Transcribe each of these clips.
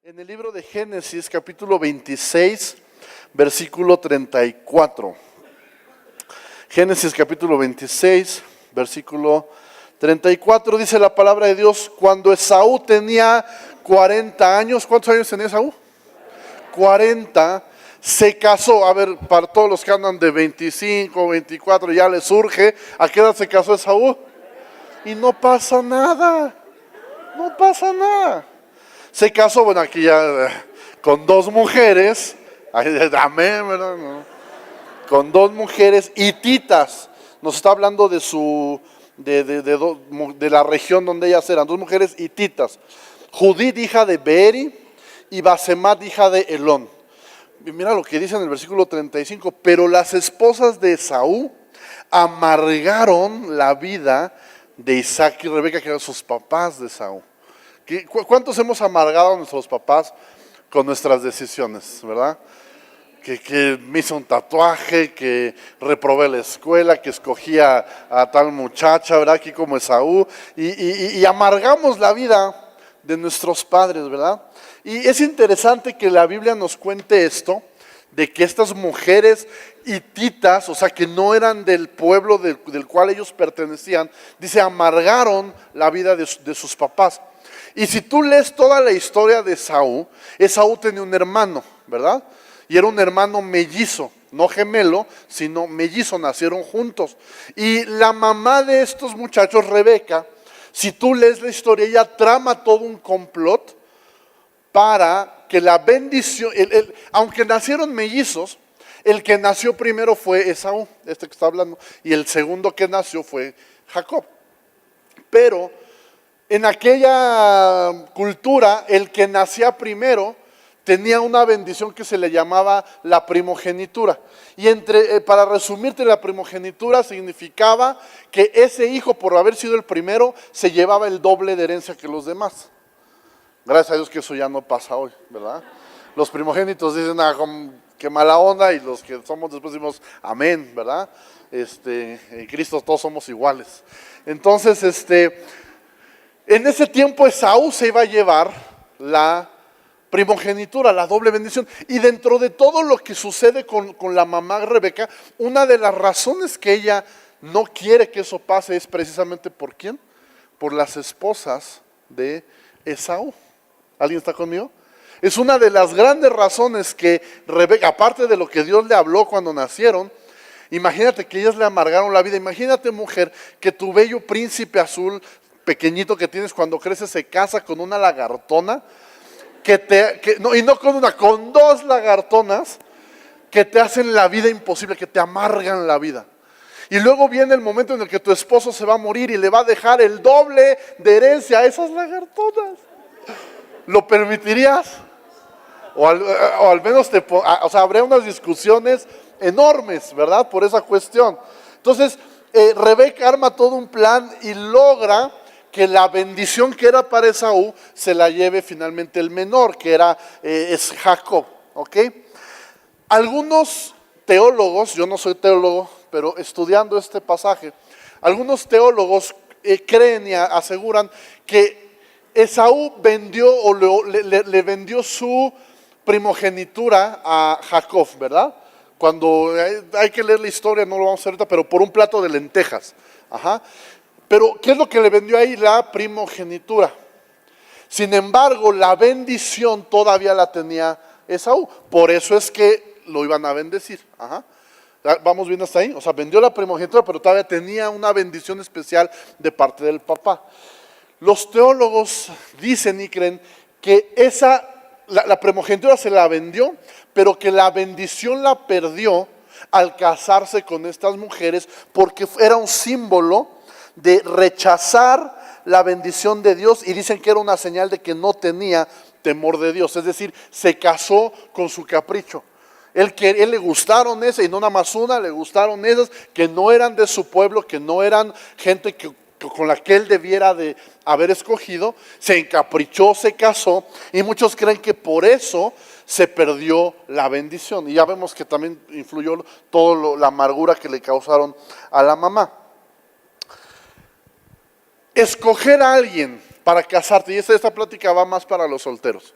En el libro de Génesis, capítulo 26, versículo 34. Génesis, capítulo 26, versículo 34, dice la palabra de Dios: cuando Esaú tenía 40 años, ¿cuántos años tenía Esaú? 40, se casó. A ver, para todos los que andan de 25, 24, ya les surge, ¿a qué edad se casó Esaú? Y no pasa nada, no pasa nada. Se casó, bueno, aquí ya con dos mujeres, amén, ¿verdad? No. Con dos mujeres hititas. Nos está hablando de de la región donde ellas eran, dos mujeres hititas. Judith, hija de Beeri, y Basemat, hija de Elón. Y mira lo que dice en el versículo 35, pero las esposas de Esaú amargaron la vida de Isaac y Rebeca, que eran sus papás de Esaú. ¿Cuántos hemos amargado a nuestros papás con nuestras decisiones, verdad? Que me hice un tatuaje, que reprobé la escuela, que escogía a tal muchacha, ¿verdad? Aquí como Esaú, y amargamos la vida de nuestros padres, ¿verdad? Y es interesante que la Biblia nos cuente esto, de que estas mujeres hititas, o sea, que no eran del pueblo del cual ellos pertenecían, dice, amargaron la vida de sus papás. Y si tú lees toda la historia de Esaú, Esaú tenía un hermano, ¿verdad? Y era un hermano mellizo, no gemelo, sino mellizo, nacieron juntos. Y la mamá de estos muchachos, Rebeca, si tú lees la historia, ella trama todo un complot para que la bendición, aunque nacieron mellizos, el que nació primero fue Esaú, este que está hablando, y el segundo que nació fue Jacob. Pero en aquella cultura, el que nacía primero tenía una bendición que se le llamaba la primogenitura. Y para resumirte, la primogenitura significaba que ese hijo, por haber sido el primero, se llevaba el doble de herencia que los demás. Gracias a Dios que eso ya no pasa hoy, ¿verdad? Los primogénitos dicen, qué mala onda, y los que somos después decimos, amén, ¿verdad? En Cristo todos somos iguales. Entonces, en ese tiempo Esaú se iba a llevar la primogenitura, la doble bendición. Y dentro de todo lo que sucede con la mamá Rebeca, una de las razones que ella no quiere que eso pase es precisamente ¿por quién? Por las esposas de Esaú. ¿Alguien está conmigo? Es una de las grandes razones que Rebeca, aparte de lo que Dios le habló cuando nacieron, imagínate que ellas le amargaron la vida. Imagínate, mujer, que tu bello príncipe azul pequeñito que tienes cuando crece se casa con una lagartona, con dos lagartonas que te hacen la vida imposible, que te amargan la vida. Y luego viene el momento en el que tu esposo se va a morir y le va a dejar el doble de herencia a esas lagartonas. ¿Lo permitirías? O al menos habría unas discusiones enormes, ¿verdad? Por esa cuestión. Entonces, Rebeca arma todo un plan y logra que la bendición que era para Esaú se la lleve finalmente el menor, que es Jacob, ¿ok? Algunos teólogos, yo no soy teólogo, pero estudiando este pasaje, algunos teólogos creen y aseguran que Esaú vendió le vendió su primogenitura a Jacob, ¿verdad? Cuando hay que leer la historia, no lo vamos a hacer ahorita, pero por un plato de lentejas. Ajá. Pero, ¿qué es lo que le vendió ahí? La primogenitura. Sin embargo, la bendición todavía la tenía Esaú. Por eso es que lo iban a bendecir. Ajá. ¿Vamos bien hasta ahí? O sea, vendió la primogenitura, pero todavía tenía una bendición especial de parte del papá. Los teólogos dicen y creen que la primogenitura se la vendió, pero que la bendición la perdió al casarse con estas mujeres, porque era un símbolo de rechazar la bendición de Dios, y dicen que era una señal de que no tenía temor de Dios, es decir, se casó con su capricho. Él le gustaron esas, y no nada más una, le gustaron esas que no eran de su pueblo, que no eran gente con la que él debiera de haber escogido, se encaprichó, se casó, y muchos creen que por eso se perdió la bendición. Y ya vemos que también influyó toda la amargura que le causaron a la mamá. Escoger a alguien para casarte, y esta plática va más para los solteros.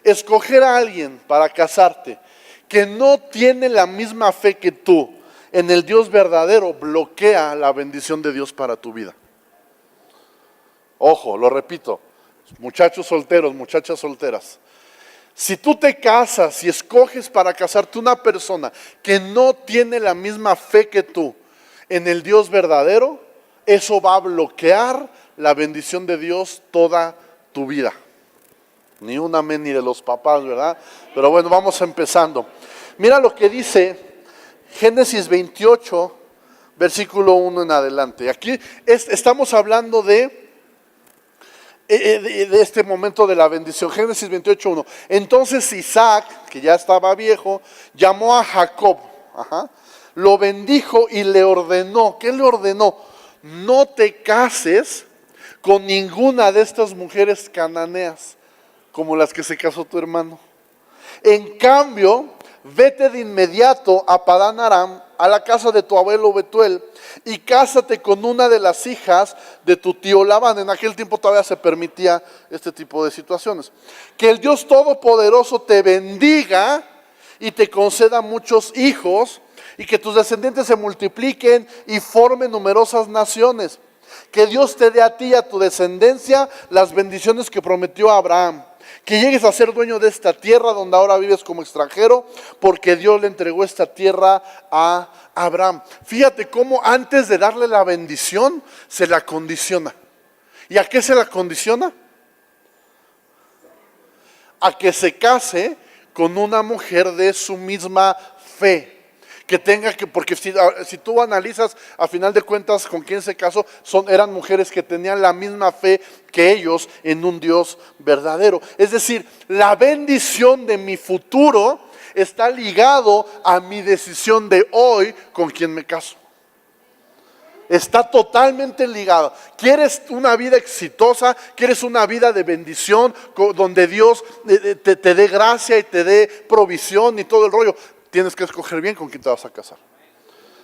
escoger a alguien para casarte que no tiene la misma fe que tú en el Dios verdadero bloquea la bendición de Dios para tu vida. Ojo, lo repito, muchachos solteros, muchachas solteras. Si tú te casas y escoges para casarte una persona que no tiene la misma fe que tú en el Dios verdadero, eso va a bloquear la bendición de Dios toda tu vida. Ni un amén ni de los papás, ¿verdad? Pero bueno, vamos empezando. Mira lo que dice Génesis 28, versículo 1 en adelante. Aquí estamos hablando de este momento de la bendición. Génesis 28, 1. Entonces Isaac, que ya estaba viejo, llamó a Jacob, lo bendijo y le ordenó. ¿Qué le ordenó? No te cases con ninguna de estas mujeres cananeas, como las que se casó tu hermano. En cambio, vete de inmediato a Padán Aram, a la casa de tu abuelo Betuel, y cásate con una de las hijas de tu tío Labán. En aquel tiempo todavía se permitía este tipo de situaciones. Que el Dios Todopoderoso te bendiga y te conceda muchos hijos, y que tus descendientes se multipliquen y formen numerosas naciones. Que Dios te dé a ti y a tu descendencia las bendiciones que prometió a Abraham. Que llegues a ser dueño de esta tierra donde ahora vives como extranjero, porque Dios le entregó esta tierra a Abraham. Fíjate cómo antes de darle la bendición, se la condiciona. ¿Y a qué se la condiciona? A que se case con una mujer de su misma fe. Que tenga que, porque si tú analizas a final de cuentas con quién se casó, eran mujeres que tenían la misma fe que ellos en un Dios verdadero. Es decir, la bendición de mi futuro está ligado a mi decisión de hoy con quien me caso. Está totalmente ligado. ¿Quieres una vida exitosa? ¿Quieres una vida de bendición donde Dios te dé gracia y te dé provisión y todo el rollo? Tienes que escoger bien con quién te vas a casar.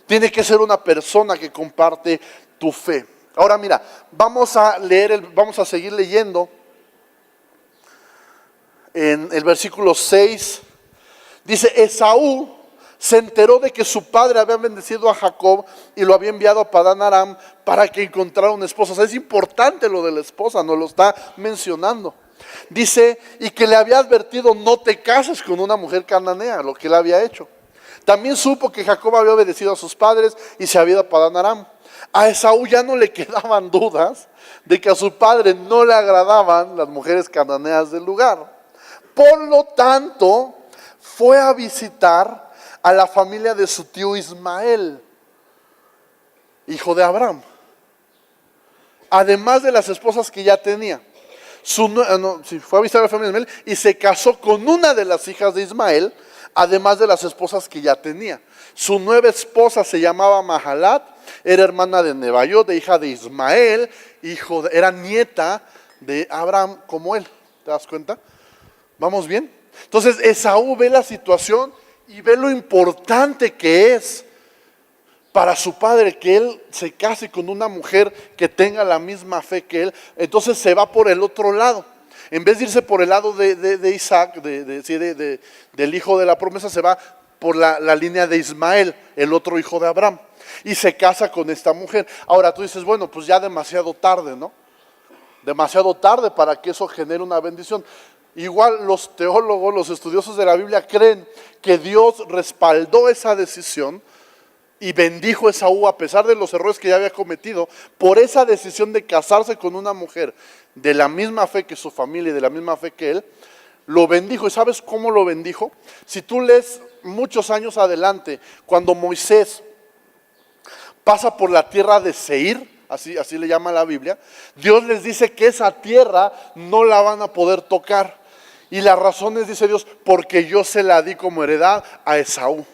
Tiene que ser una persona que comparte tu fe. Ahora mira, vamos a seguir leyendo en el versículo 6. Dice, Esaú se enteró de que su padre había bendecido a Jacob y lo había enviado a Padán Aram para que encontrara una esposa. O sea, es importante lo de la esposa, nos lo está mencionando. Dice, y que le había advertido, no te cases con una mujer cananea, lo que él había hecho. También supo que Jacob había obedecido a sus padres y se había ido a Padán Aram. A Esaú ya no le quedaban dudas de que a su padre no le agradaban las mujeres cananeas del lugar. Por lo tanto, fue a visitar a la familia de su tío Ismael, hijo de Abraham, además de las esposas que ya tenía. Fue a visitar a la familia de Ismael y se casó con una de las hijas de Ismael, además de las esposas que ya tenía. Su nueva esposa se llamaba Mahalat, era hermana de Nebaiot, de hija de Ismael, era nieta de Abraham como él. ¿Te das cuenta? ¿Vamos bien? Entonces Esaú ve la situación y ve lo importante que es para su padre que él se case con una mujer que tenga la misma fe que él. Entonces se va por el otro lado. En vez de irse por el lado de Isaac, del hijo de la promesa, se va por la línea de Ismael, el otro hijo de Abraham. Y se casa con esta mujer. Ahora tú dices, bueno, pues ya demasiado tarde, ¿no? Demasiado tarde para que eso genere una bendición. Igual los teólogos, los estudiosos de la Biblia creen que Dios respaldó esa decisión y bendijo a Esaú a pesar de los errores que ya había cometido por esa decisión de casarse con una mujer de la misma fe que su familia y de la misma fe que él. Lo bendijo. ¿Y sabes cómo lo bendijo? Si tú lees muchos años adelante, cuando Moisés pasa por la tierra de Seir, así le llama la Biblia, Dios les dice que esa tierra no la van a poder tocar. Y la razón es, dice Dios, porque yo se la di como heredad a Esaú.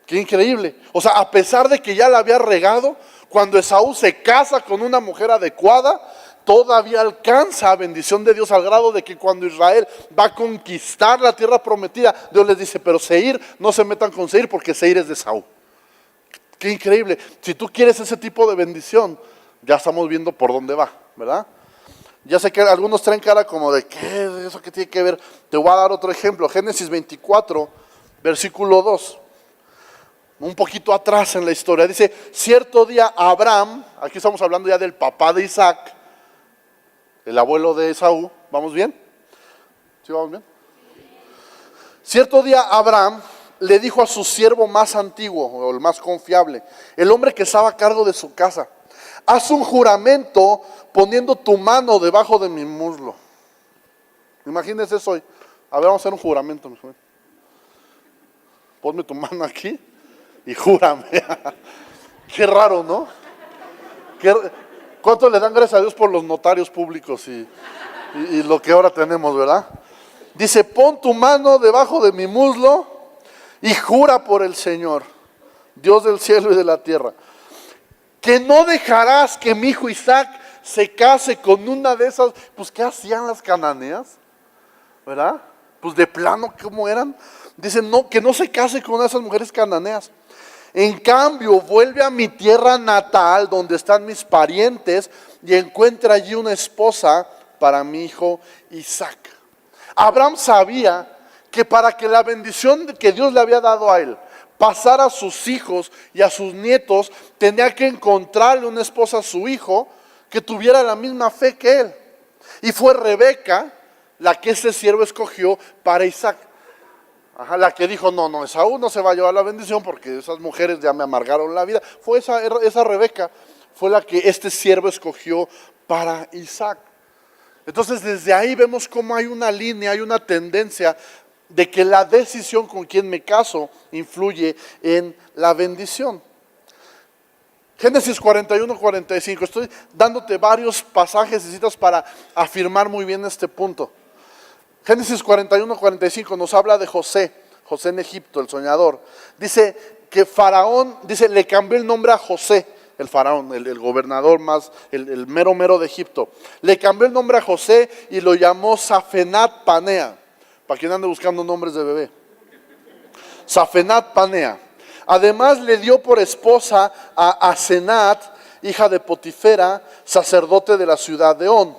Qué increíble. O sea, a pesar de que ya la había regado, cuando Esaú se casa con una mujer adecuada, todavía alcanza bendición de Dios al grado de que cuando Israel va a conquistar la tierra prometida, Dios les dice, pero Seir, no se metan con Seir porque Seir es de Esaú. Qué increíble. Si tú quieres ese tipo de bendición, ya estamos viendo por dónde va, ¿verdad? Ya sé que algunos traen cara como de, ¿qué? ¿Eso qué tiene que ver? Te voy a dar otro ejemplo. Génesis 24, versículo 2. Un poquito atrás en la historia. Dice, cierto día Abraham, aquí estamos hablando ya del papá de Isaac, el abuelo de Esaú. ¿Vamos bien? ¿Sí vamos bien? Cierto día Abraham le dijo a su siervo más antiguo, o el más confiable, el hombre que estaba a cargo de su casa, haz un juramento poniendo tu mano debajo de mi muslo. Imagínense eso hoy. A ver, vamos a hacer un juramento, mi joven. Ponme tu mano aquí y júrame. Qué raro, ¿no? ¿Cuánto le dan gracias a Dios por los notarios públicos y lo que ahora tenemos, verdad? Dice, pon tu mano debajo de mi muslo y jura por el Señor, Dios del cielo y de la tierra, que no dejarás que mi hijo Isaac se case con una de esas. Pues, ¿qué hacían las cananeas? ¿Verdad? Pues de plano, ¿cómo eran? Dicen, no, que no se case con una de esas mujeres cananeas. En cambio, vuelve a mi tierra natal, donde están mis parientes, y encuentra allí una esposa para mi hijo Isaac. Abraham sabía que para que la bendición que Dios le había dado a él pasara a sus hijos y a sus nietos, tenía que encontrarle una esposa a su hijo que tuviera la misma fe que él. Y fue Rebeca la que este siervo escogió para Isaac. La que dijo, no, Esaú no se va a llevar la bendición porque esas mujeres ya me amargaron la vida. Fue esa Rebeca, fue la que este siervo escogió para Isaac. Entonces desde ahí vemos cómo hay una línea, hay una tendencia de que la decisión con quien me caso influye en la bendición. Génesis 41, 45, estoy dándote varios pasajes y citas para afirmar muy bien este punto. Génesis 41, 45 nos habla de José en Egipto, el soñador. Dice que Faraón, le cambió el nombre a José, el faraón, el gobernador más, el mero de Egipto. Le cambió el nombre a José y lo llamó Safenat Panea. Para quien ande buscando nombres de bebé. Safenat Panea. Además le dio por esposa a Asenat, hija de Potifera, sacerdote de la ciudad de On.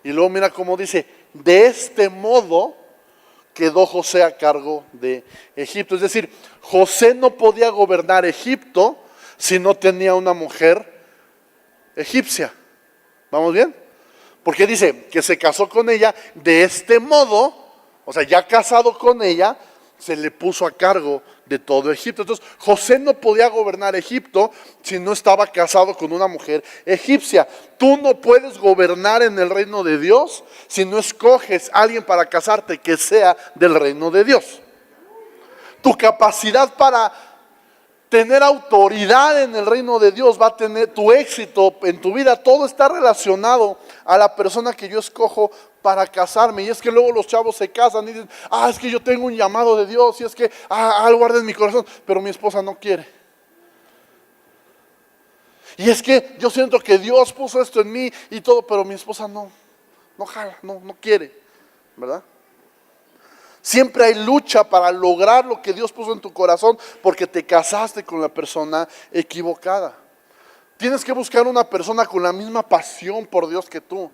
Y luego mira cómo dice, de este modo quedó José a cargo de Egipto. Es decir, José no podía gobernar Egipto si no tenía una mujer egipcia. ¿Vamos bien? Porque dice que se casó con ella de este modo, o sea, ya casado con ella, se le puso a cargo de todo Egipto. Entonces, José no podía gobernar Egipto si no estaba casado con una mujer egipcia. Tú no puedes gobernar en el reino de Dios si no escoges a alguien para casarte que sea del reino de Dios. Tu capacidad para tener autoridad en el reino de Dios va a tener tu éxito en tu vida. Todo está relacionado a la persona que yo escojo para casarme. Y es que luego los chavos se casan y dicen, es que yo tengo un llamado de Dios y es que algo arde en mi corazón, pero mi esposa no quiere. Y es que yo siento que Dios puso esto en mí y todo, pero mi esposa no jala, no quiere, ¿verdad? Siempre hay lucha para lograr lo que Dios puso en tu corazón porque te casaste con la persona equivocada. Tienes que buscar una persona con la misma pasión por Dios que tú,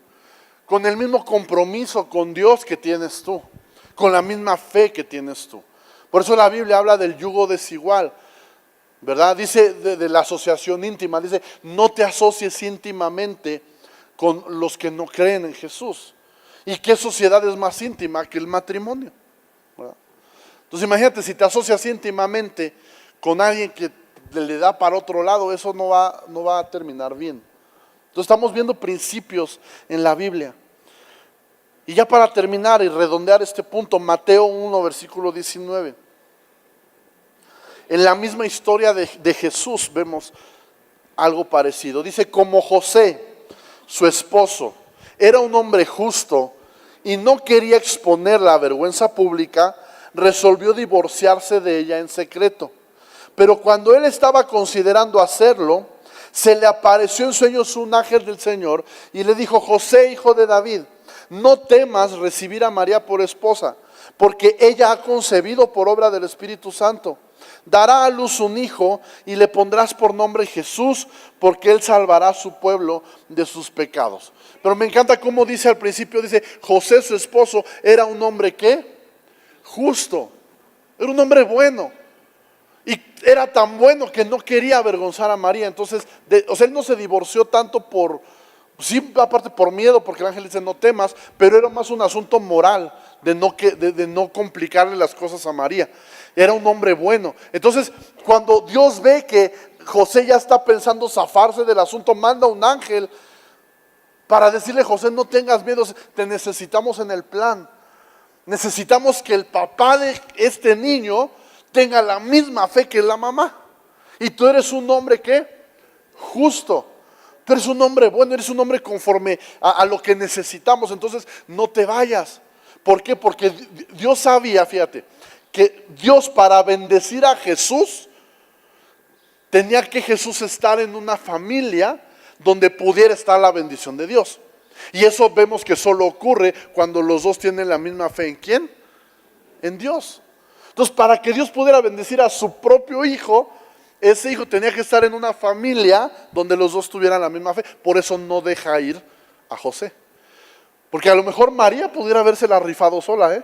con el mismo compromiso con Dios que tienes tú, con la misma fe que tienes tú. Por eso la Biblia habla del yugo desigual, ¿verdad? Dice de la asociación íntima, dice, no te asocies íntimamente con los que no creen en Jesús. ¿Y qué sociedad es más íntima que el matrimonio? ¿Verdad? Entonces imagínate, si te asocias íntimamente con alguien que le da para otro lado, eso no va a terminar bien. Entonces estamos viendo principios en la Biblia. Y ya para terminar y redondear este punto, Mateo 1, versículo 19. En la misma historia de Jesús vemos algo parecido. Dice, como José, su esposo, era un hombre justo y no quería exponer la vergüenza pública, resolvió divorciarse de ella en secreto. Pero cuando él estaba considerando hacerlo, se le apareció en sueños un ángel del Señor y le dijo, José, hijo de David, no temas recibir a María por esposa, porque ella ha concebido por obra del Espíritu Santo. Dará a luz un hijo y le pondrás por nombre Jesús, porque él salvará a su pueblo de sus pecados. Pero me encanta cómo dice al principio, dice, José su esposo era un hombre ¿qué? Justo, era un hombre bueno. Y era tan bueno que no quería avergonzar a María. Entonces, o sea, él no se divorció tanto por, sí, aparte por miedo, porque el ángel dice no temas, pero era más un asunto moral de no complicarle las cosas a María. Era un hombre bueno. Entonces, cuando Dios ve que José ya está pensando zafarse del asunto, manda un ángel para decirle, José, no tengas miedo, te necesitamos en el plan. Necesitamos que el papá de este niño tenga la misma fe que la mamá. Y tú eres un hombre ¿qué? Justo. Tú eres un hombre bueno, eres un hombre conforme a lo que necesitamos. Entonces no te vayas. ¿Por qué? Porque Dios sabía, fíjate, que Dios para bendecir a Jesús, tenía que Jesús estar en una familia donde pudiera estar la bendición de Dios. Y eso vemos que solo ocurre cuando los dos tienen la misma fe. ¿En quién? En Dios. Entonces, para que Dios pudiera bendecir a su propio hijo, ese hijo tenía que estar en una familia donde los dos tuvieran la misma fe. Por eso no deja ir a José. Porque a lo mejor María pudiera habérsela rifado sola, ¿eh?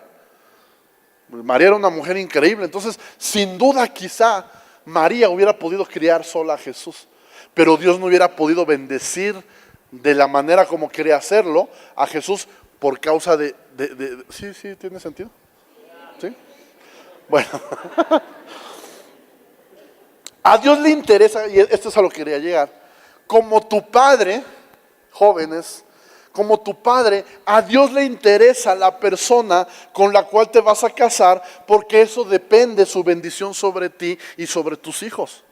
María era una mujer increíble. Entonces, sin duda, quizá María hubiera podido criar sola a Jesús. Pero Dios no hubiera podido bendecir de la manera como quería hacerlo a Jesús por causa de ¿sí, tiene sentido? ¿Sí? Bueno, a Dios le interesa, y esto es a lo que quería llegar, como tu padre, jóvenes, como tu padre, a Dios le interesa la persona con la cual te vas a casar, porque eso depende su bendición sobre ti y sobre tus hijos.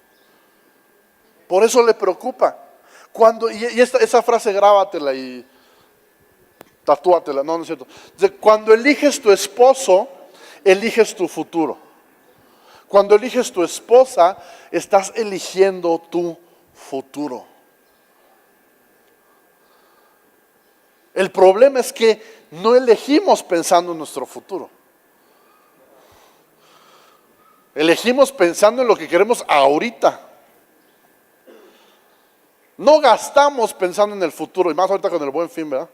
Por eso le preocupa. Esa frase grábatela y tatúatela, no es cierto. Cuando eliges tu esposo, eliges tu futuro. Cuando eliges tu esposa, estás eligiendo tu futuro. El problema es que no elegimos pensando en nuestro futuro. Elegimos pensando en lo que queremos ahorita. No gastamos pensando en el futuro, y más ahorita con el Buen Fin, ¿verdad?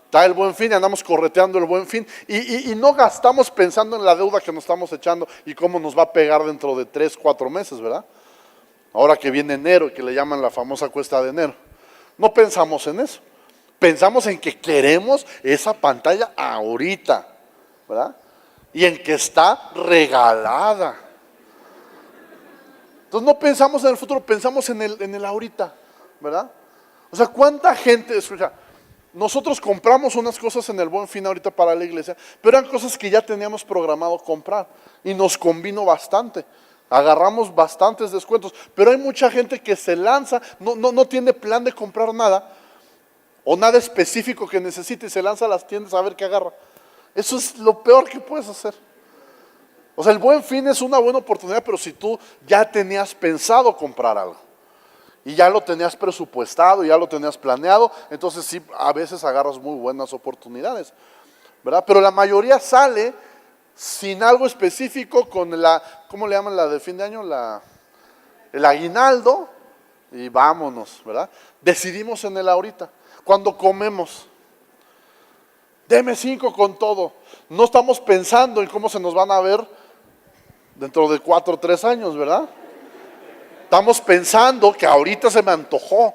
Está el Buen Fin y andamos correteando el Buen Fin, y no gastamos pensando en la deuda que nos estamos echando y cómo nos va a pegar dentro de 3, 4 meses, ¿verdad? Ahora que viene enero y que le llaman la famosa cuesta de enero. No pensamos en eso. Pensamos en que queremos esa pantalla ahorita, ¿verdad? Y en que está regalada. Entonces no pensamos en el futuro, pensamos en el ahorita, ¿verdad? O sea, ¿cuánta gente, escucha, nosotros compramos unas cosas en el Buen Fin ahorita para la iglesia, pero eran cosas que ya teníamos programado comprar y nos convino bastante. Agarramos bastantes descuentos, pero hay mucha gente que se lanza, no tiene plan de comprar nada o nada específico que necesite y se lanza a las tiendas a ver qué agarra. Eso es lo peor que puedes hacer. O sea, el Buen Fin es una buena oportunidad, pero si tú ya tenías pensado comprar algo y ya lo tenías presupuestado, ya lo tenías planeado, entonces sí, a veces agarras muy buenas oportunidades, ¿verdad? Pero la mayoría sale sin algo específico, con ¿cómo le llaman la de fin de año? El aguinaldo, y vámonos, ¿verdad? Decidimos en el ahorita. Cuando comemos, deme 5 con todo. No estamos pensando en cómo se nos van a ver dentro de 4 o 3 años, ¿verdad? Estamos pensando que ahorita se me antojó,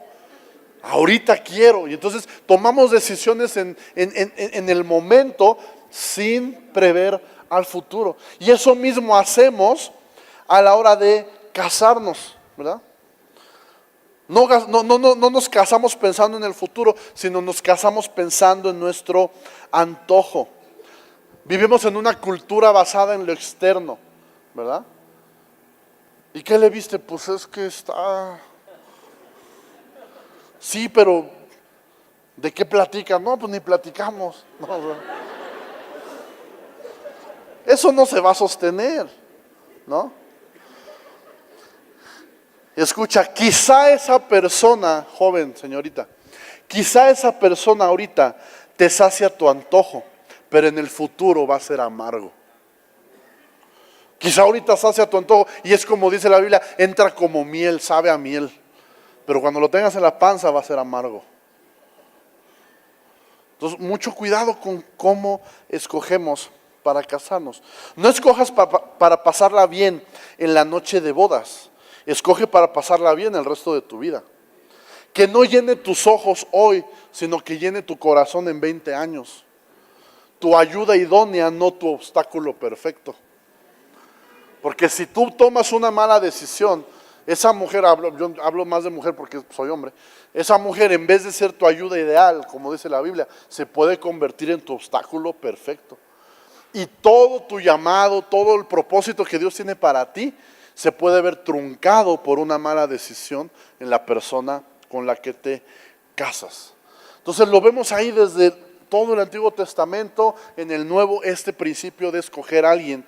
ahorita quiero, y entonces tomamos decisiones en el momento sin prever al futuro. Y eso mismo hacemos a la hora de casarnos, ¿verdad? No nos casamos pensando en el futuro, sino nos casamos pensando en nuestro antojo. Vivimos en una cultura basada en lo externo, ¿verdad? ¿Y qué le viste? Pues es que está... Sí, pero ¿de qué platican? No, pues ni platicamos. No. Eso no se va a sostener, ¿no? Escucha, quizá esa persona, joven, señorita, quizá esa persona ahorita te sacia tu antojo, pero en el futuro va a ser amargo. Quizá ahorita sacia tu antojo y es como dice la Biblia, entra como miel, sabe a miel, pero cuando lo tengas en la panza va a ser amargo. Entonces, mucho cuidado con cómo escogemos para casarnos. No escojas para pasarla bien en la noche de bodas. Escoge para pasarla bien el resto de tu vida. Que no llene tus ojos hoy, sino que llene tu corazón en 20 años. Tu ayuda idónea, no tu obstáculo perfecto. Porque si tú tomas una mala decisión, esa mujer, yo hablo más de mujer porque soy hombre, esa mujer en vez de ser tu ayuda ideal, como dice la Biblia, se puede convertir en tu obstáculo perfecto. Y todo tu llamado, todo el propósito que Dios tiene para ti, se puede ver truncado por una mala decisión en la persona con la que te casas. Entonces lo vemos ahí desde todo el Antiguo Testamento, en el Nuevo, este principio de escoger a alguien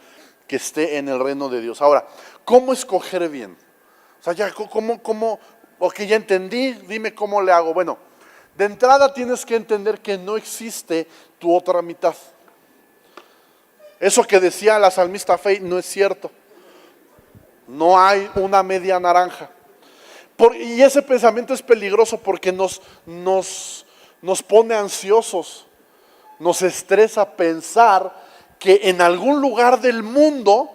que esté en el reino de Dios. Ahora, ¿cómo escoger bien? O sea, ya, ok, ya entendí, dime cómo le hago. Bueno, de entrada tienes que entender que no existe tu otra mitad. Eso que decía la salmista Faith no es cierto. No hay una media naranja. Y ese pensamiento es peligroso porque nos pone ansiosos, nos estresa pensar que en algún lugar del mundo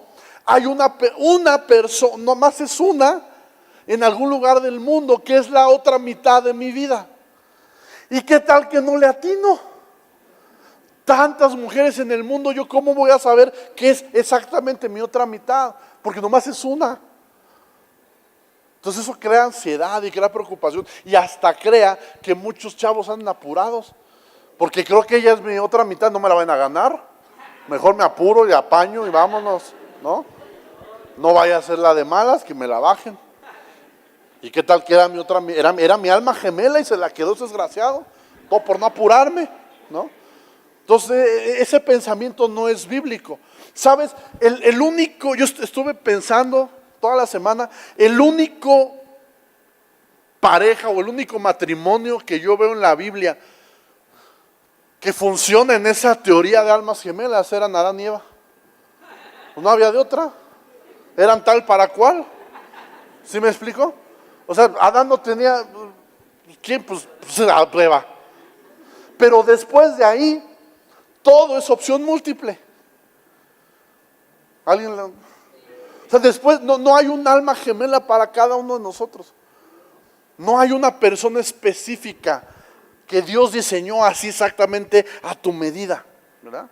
hay una persona, nomás es una, en algún lugar del mundo que es la otra mitad de mi vida. ¿Y qué tal que no le atino? Tantas mujeres en el mundo, ¿yo cómo voy a saber qué es exactamente mi otra mitad? Porque nomás es una. Entonces eso crea ansiedad y crea preocupación y hasta crea que muchos chavos andan apurados. Porque creo que ella es mi otra mitad, no me la van a ganar. Mejor me apuro y apaño y vámonos, ¿no? No vaya a ser la de malas, que me la bajen. ¿Y qué tal que era mi otra, era mi alma gemela y se la quedó ese desgraciado? Todo por no apurarme, ¿no? Entonces, ese pensamiento no es bíblico. ¿Sabes? El único, yo estuve pensando toda la semana, el único pareja o el único matrimonio que yo veo en la Biblia que funciona en esa teoría de almas gemelas eran Adán y Eva. Pues no había de otra. Eran tal para cual. ¿Sí me explico? O sea, Adán no tenía, ¿quién? Pues la prueba. Pero después de ahí, todo es opción múltiple. ¿Alguien? O sea, después no hay un alma gemela para cada uno de nosotros. No hay una persona específica que Dios diseñó así exactamente a tu medida, ¿verdad?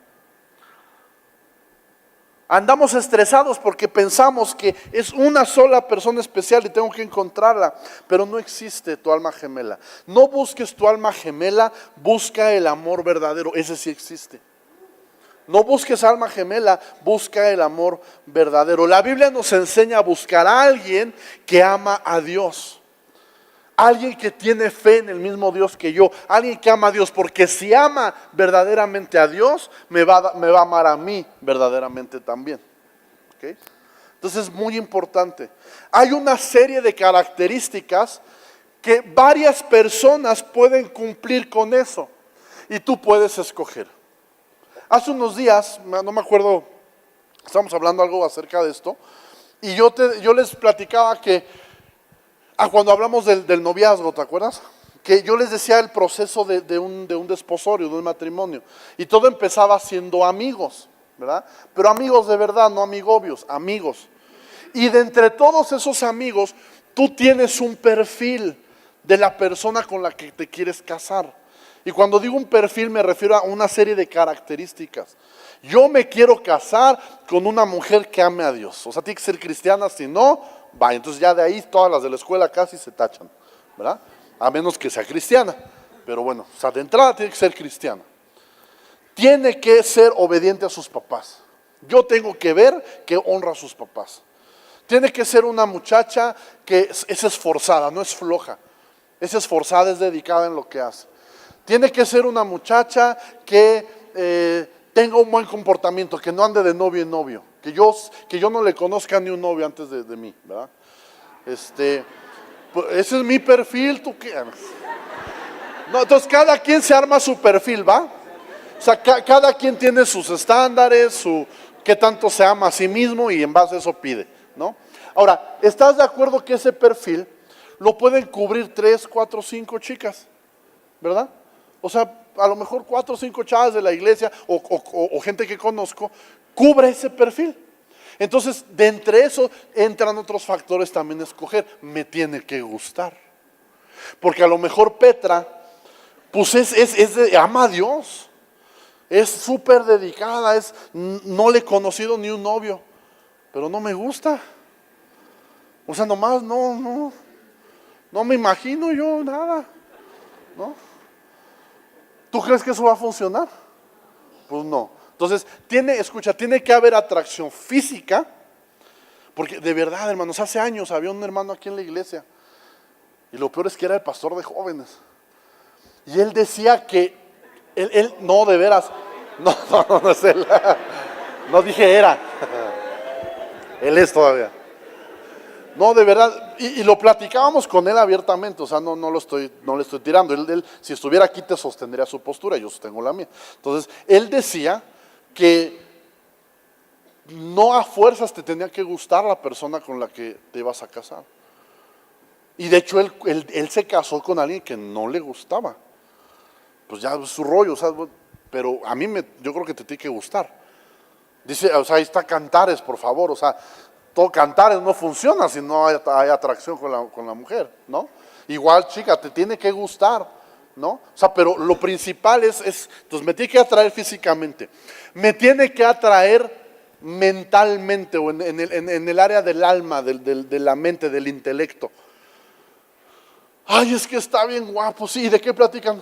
Andamos estresados porque pensamos que es una sola persona especial y tengo que encontrarla, pero no existe tu alma gemela. No busques tu alma gemela, busca el amor verdadero, ese sí existe. No busques alma gemela, busca el amor verdadero. La Biblia nos enseña a buscar a alguien que ama a Dios. Alguien que tiene fe en el mismo Dios que yo, alguien que ama a Dios, porque si ama verdaderamente a Dios, me va a amar a mí verdaderamente también. ¿Okay? Entonces es muy importante. Hay una serie de características que varias personas pueden cumplir con eso y tú puedes escoger. Hace unos días, no me acuerdo, estamos hablando algo acerca de esto, y yo les platicaba que cuando hablamos del noviazgo, ¿te acuerdas? Que yo les decía el proceso de un desposorio, de un matrimonio. Y todo empezaba siendo amigos, ¿verdad? Pero amigos de verdad, no amigobios, amigos. Y de entre todos esos amigos, tú tienes un perfil de la persona con la que te quieres casar. Y cuando digo un perfil me refiero a una serie de características. Yo me quiero casar con una mujer que ame a Dios. O sea, tiene que ser cristiana, si no, vaya. Entonces ya de ahí todas las de la escuela casi se tachan, ¿verdad? A menos que sea cristiana. Pero bueno, o sea, de entrada tiene que ser cristiana. Tiene que ser obediente a sus papás. Yo tengo que ver que honra a sus papás. Tiene que ser una muchacha que es esforzada, no es floja. Es esforzada, es dedicada en lo que hace. Tiene que ser una muchacha que tenga un buen comportamiento, que no ande de novio en novio, que yo no le conozca ni un novio antes de mí, ¿verdad? Ese es mi perfil, ¿tú qué? No, entonces cada quien se arma su perfil, ¿va? O sea, cada quien tiene sus estándares, qué tanto se ama a sí mismo y en base a eso pide, ¿no? Ahora, ¿estás de acuerdo que ese perfil lo pueden cubrir 3, 4, 5 chicas? ¿Verdad? O sea, a lo mejor 4 o 5 chavas de la iglesia o gente que conozco, cubre ese perfil. Entonces, de entre eso entran otros factores también a escoger. Me tiene que gustar. Porque a lo mejor Petra, pues ama a Dios. Es súper dedicada, no le he conocido ni un novio, pero no me gusta. O sea, nomás no me imagino yo nada, ¿no? ¿Tú crees que eso va a funcionar? Pues no. Entonces, tiene que haber atracción física, porque de verdad, hermanos, hace años había un hermano aquí en la iglesia, y lo peor es que era el pastor de jóvenes, y él decía que, no, de veras, no es él, no dije era, él es todavía. No, de verdad, y lo platicábamos con él abiertamente, o sea, no le estoy tirando. Él, si estuviera aquí te sostendría su postura, yo sostengo la mía. Entonces, él decía que no a fuerzas te tenía que gustar la persona con la que te ibas a casar. Y de hecho, él se casó con alguien que no le gustaba. Pues ya es su rollo, o sea, pero a mí yo creo que te tiene que gustar. Dice, o sea, ahí está Cantares, por favor, o sea, todo Cantares no funciona si no hay atracción con la mujer, ¿no? Igual, chica, te tiene que gustar, ¿no? O sea, pero lo principal entonces me tiene que atraer físicamente, me tiene que atraer mentalmente o en el área del alma, de la mente, del intelecto. Ay, es que está bien guapo, sí, ¿y de qué platican?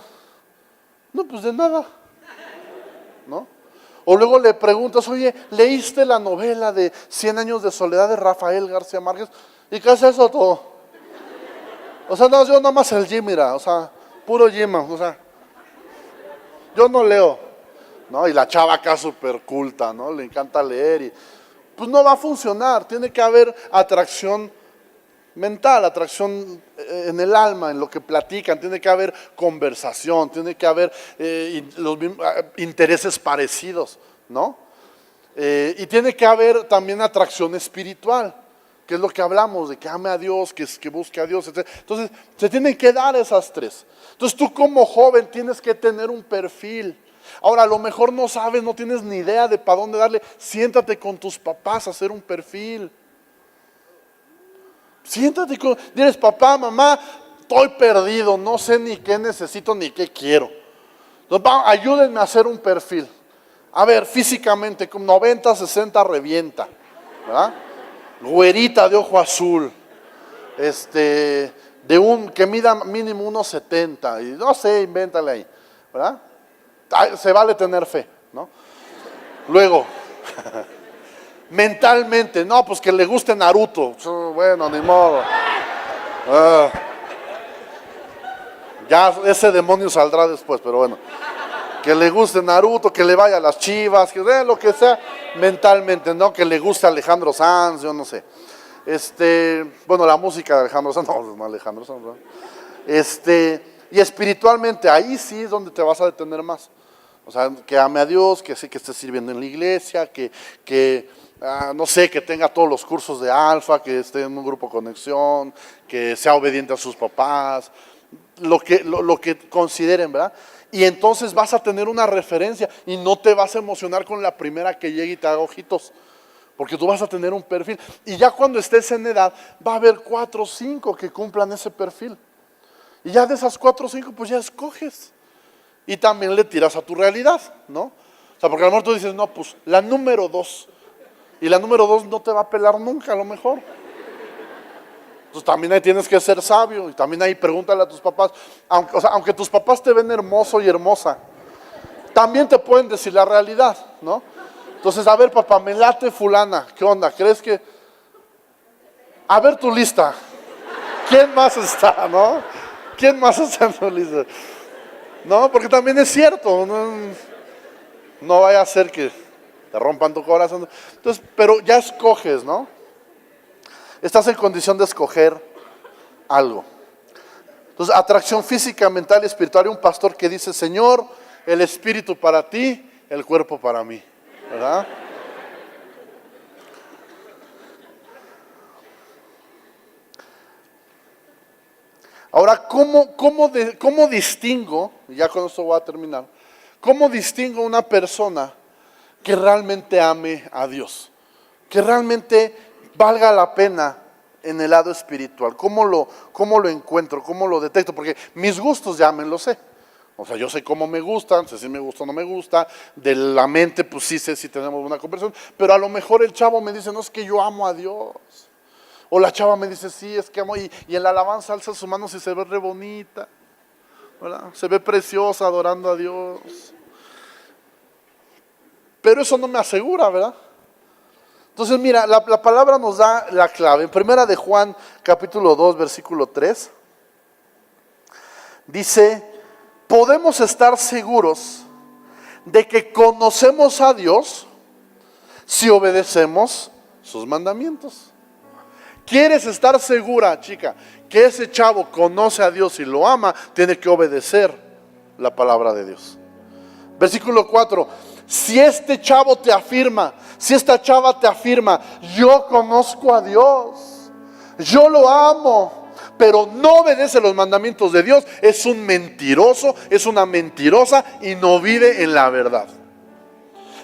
No, pues de nada, ¿no? O luego le preguntas, oye, ¿leíste la novela de 100 años de soledad de Rafael García Márquez? ¿Y qué es eso todo? O sea, no, yo nada más el gym, mira, o sea, puro gym, o sea, yo no leo, ¿no? Y la chava acá súper culta, ¿no? Le encanta leer y pues no va a funcionar, tiene que haber atracción mental, atracción en el alma, en lo que platican, tiene que haber conversación, tiene que haber los intereses parecidos, ¿no? Y tiene que haber también atracción espiritual, que es lo que hablamos, de que ame a Dios, que busque a Dios, etc. Entonces, se tienen que dar esas tres. Entonces, tú como joven tienes que tener un perfil. Ahora, a lo mejor no sabes, no tienes ni idea de para dónde darle, siéntate con tus papás a hacer un perfil. Siéntate diles, papá, mamá, estoy perdido, no sé ni qué necesito ni qué quiero. Entonces, ayúdenme a hacer un perfil. A ver, físicamente, con 90, 60 revienta, ¿verdad? Güerita de ojo azul, que mida mínimo 1.70, y no sé, invéntale ahí, ¿verdad? Se vale tener fe, ¿no? Luego, mentalmente, no, pues que le guste Naruto, bueno, ni modo. Ya ese demonio saldrá después, pero bueno. Que le guste Naruto, que le vaya a las Chivas, que lo que sea mentalmente, ¿no? Que le guste Alejandro Sanz, yo no sé. Bueno, la música de Alejandro Sanz, no Alejandro Sanz, ¿no? Y espiritualmente, ahí sí es donde te vas a detener más. O sea, que ame a Dios, que sí que esté sirviendo en la iglesia, no sé, que tenga todos los cursos de Alfa, que esté en un grupo conexión, que sea obediente a sus papás, lo que consideren, ¿verdad? Y entonces vas a tener una referencia y no te vas a emocionar con la primera que llegue y te haga ojitos, porque tú vas a tener un perfil. Y ya cuando estés en edad, va a haber 4 o 5 que cumplan ese perfil. Y ya de esas 4 o 5, pues ya escoges. Y también le tiras a tu realidad, ¿no? O sea, porque a lo mejor tú dices, no, pues la número 2. Y la número 2 no te va a pelar nunca, a lo mejor. Entonces también ahí tienes que ser sabio. Y también ahí pregúntale a tus papás. Aunque tus papás te ven hermoso y hermosa, también te pueden decir la realidad, ¿no? Entonces, a ver, papá, me late fulana. ¿Qué onda? ¿Crees que...? A ver tu lista. ¿Quién más está, no? ¿Quién más está en tu lista? No, porque también es cierto. No vaya a ser que te rompan tu corazón. Entonces, pero ya escoges, ¿no? Estás en condición de escoger algo. Entonces, atracción física, mental y espiritual. Hay un pastor que dice, Señor, el espíritu para ti, el cuerpo para mí, ¿verdad? Ahora, ¿cómo distingo, y ya con esto voy a terminar, cómo distingo una persona que realmente ame a Dios? Que realmente valga la pena en el lado espiritual. ¿Cómo lo encuentro? ¿Cómo lo detecto? Porque mis gustos ya me los sé. O sea, yo sé cómo me gustan, sé si me gusta o no me gusta. De la mente, pues sí sé si tenemos una conversación. Pero a lo mejor el chavo me dice, no, es que yo amo a Dios. O la chava me dice, sí, es que amo. Y en la alabanza alza sus manos y se ve re bonita, ¿verdad? Se ve preciosa adorando a Dios. Pero eso no me asegura, ¿verdad? Entonces mira, la palabra nos da la clave. En primera de Juan, capítulo 2, versículo 3, dice, podemos estar seguros de que conocemos a Dios si obedecemos sus mandamientos. ¿Quieres estar segura, chica, que ese chavo conoce a Dios y lo ama? Tiene que obedecer la palabra de Dios. Versículo 4, si este chavo te afirma, si esta chava te afirma, yo conozco a Dios, yo lo amo, pero no obedece los mandamientos de Dios, es un mentiroso, es una mentirosa y no vive en la verdad.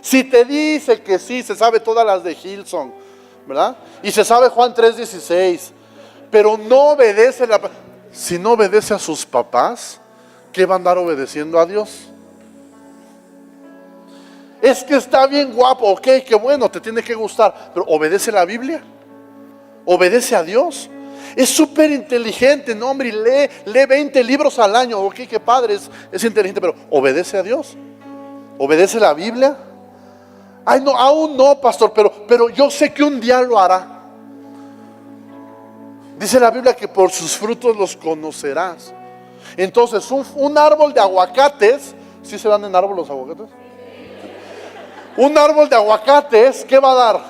Si te dice que sí, se sabe todas las de Hilson, ¿verdad? Y se sabe Juan 3:16, pero no obedece si no obedece a sus papás, ¿qué va a andar obedeciendo a Dios? Es que está bien guapo, ok, qué bueno, te tiene que gustar, pero ¿obedece la Biblia? ¿Obedece a Dios? Es súper inteligente, no hombre, lee 20 libros al año, ok, qué padre, es inteligente, pero ¿obedece a Dios? ¿Obedece la Biblia? Ay, no, aún no, pastor, pero yo sé que un día lo hará. Dice la Biblia que por sus frutos los conocerás. Entonces, un árbol de aguacates, ¿sí se dan en árbol los aguacates? Un árbol de aguacates, ¿qué va a dar?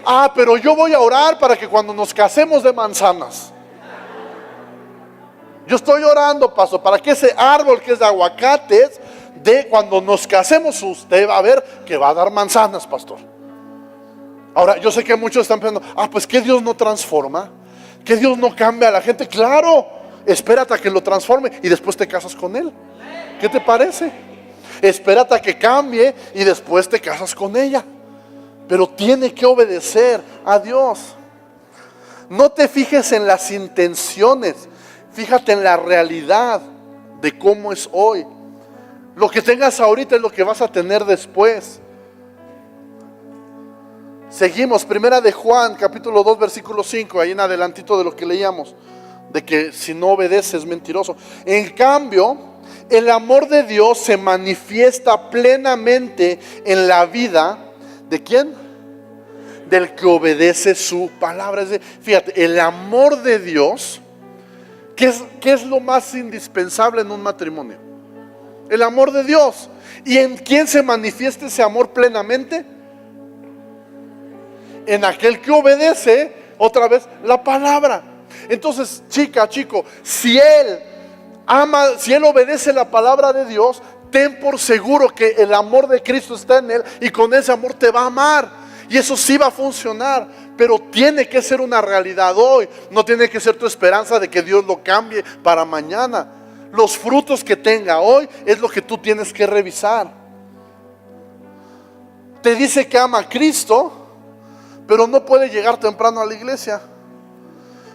Ah, pero yo voy a orar para que cuando nos casemos de manzanas. Yo estoy orando, pastor, para que ese árbol que es de aguacates, cuando nos casemos, usted va a ver que va a dar manzanas, pastor. Ahora, yo sé que muchos están pensando, pues que Dios no transforma, que Dios no cambia a la gente. Claro, espérate a que lo transforme y después te casas con Él. ¿Qué te parece? Espérate a que cambie y después te casas con ella. Pero tiene que obedecer a Dios. No te fijes en las intenciones, fíjate en la realidad de cómo es hoy. Lo que tengas ahorita es lo que vas a tener después. Seguimos, primera de Juan, capítulo 2, versículo 5, ahí en adelantito de lo que leíamos, de que si no obedece es mentiroso. En cambio, el amor de Dios se manifiesta plenamente en la vida, ¿de quién? Del que obedece su palabra. Es decir, fíjate, el amor de Dios, ¿qué es lo más indispensable en un matrimonio? El amor de Dios. ¿Y en quién se manifiesta ese amor plenamente? En aquel que obedece, otra vez, la palabra. Entonces, chica, chico, si él obedece la palabra de Dios, ten por seguro que el amor de Cristo está en él y con ese amor te va a amar. Y eso sí va a funcionar, pero tiene que ser una realidad hoy. No tiene que ser tu esperanza de que Dios lo cambie para mañana. Los frutos que tenga hoy es lo que tú tienes que revisar. Te dice que ama a Cristo, pero no puede llegar temprano a la iglesia.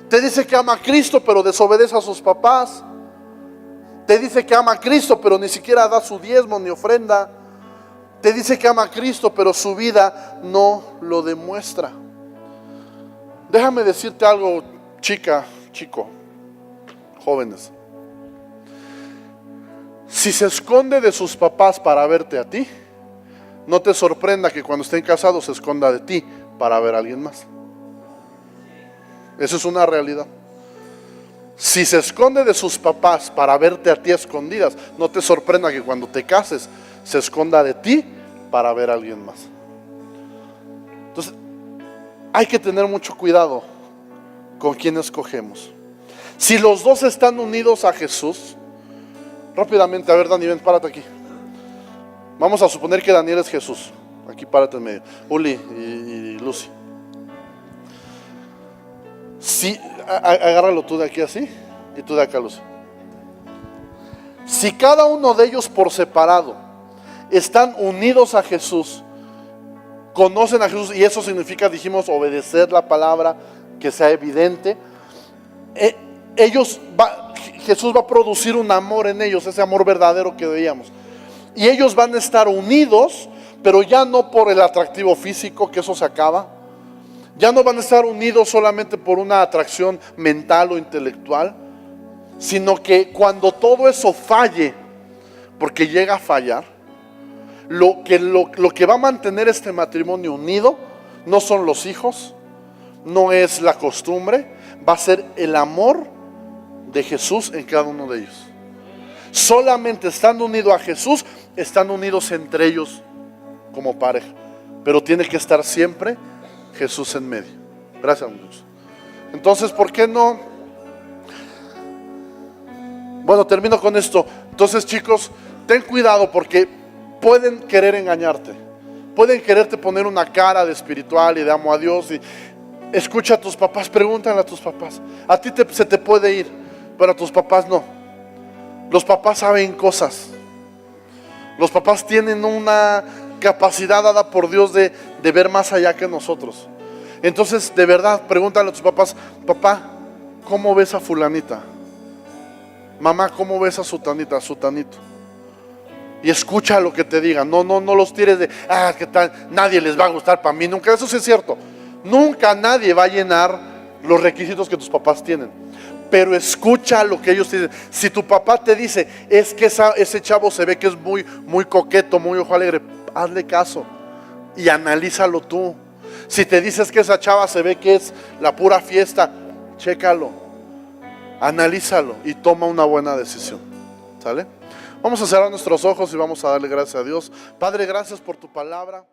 Te dice que ama a Cristo, pero desobedece a sus papás. Te dice que ama a Cristo, pero ni siquiera da su diezmo ni ofrenda. Te dice que ama a Cristo, pero su vida no lo demuestra. Déjame decirte algo, chica, chico, jóvenes. Si se esconde de sus papás para verte a ti, no te sorprenda que cuando estén casados se esconda de ti para ver a alguien más. Eso es una realidad. Si se esconde de sus papás para verte a ti a escondidas, no te sorprenda que cuando te cases se esconda de ti para ver a alguien más. Entonces, hay que tener mucho cuidado con quién escogemos. Si los dos están unidos a Jesús, rápidamente, a ver, Dani, ven, párate aquí. Vamos a suponer que Daniel es Jesús. Aquí párate en medio. Uli y Lucy. Si, agárralo tú de aquí así y tú de acá, Luz. Si cada uno de ellos por separado están unidos a Jesús, conocen a Jesús, y eso significa, dijimos, obedecer la palabra, que sea evidente, Jesús va a producir un amor en ellos, ese amor verdadero que veíamos, y ellos van a estar unidos, pero ya no por el atractivo físico, que eso se acaba. Ya no van a estar unidos solamente por una atracción mental o intelectual, sino que cuando todo eso falle, porque llega a fallar, lo que va a mantener este matrimonio unido no son los hijos, no es la costumbre, va a ser el amor de Jesús en cada uno de ellos. Solamente estando unidos a Jesús, están unidos entre ellos como pareja, pero tiene que estar siempre Jesús en medio. Gracias, muchachos. Entonces, ¿por qué no? Bueno, termino con esto. Entonces, chicos, ten cuidado, porque pueden querer engañarte, pueden quererte poner una cara de espiritual y de amo a Dios, y escucha a tus papás, pregúntale a tus papás. A ti se te puede ir, pero a tus papás no. Los papás saben cosas. Los papás tienen una capacidad dada por Dios de ver más allá que nosotros. Entonces, de verdad, pregúntale a tus papás: papá, ¿cómo ves a fulanita? Mamá, ¿cómo ves a sutanita, a sutanito? Y escucha lo que te digan. No los tires de, ¿qué tal? Nadie les va a gustar para mí. Nunca, eso sí es cierto. Nunca nadie va a llenar los requisitos que tus papás tienen. Pero escucha lo que ellos te dicen. Si tu papá te dice, es que ese chavo se ve que es muy, muy coqueto, muy ojo alegre, hazle caso y analízalo tú. Si te dices que esa chava se ve que es la pura fiesta, chécalo, analízalo y toma una buena decisión. ¿Sale? Vamos a cerrar nuestros ojos y vamos a darle gracias a Dios. Padre, gracias por tu palabra.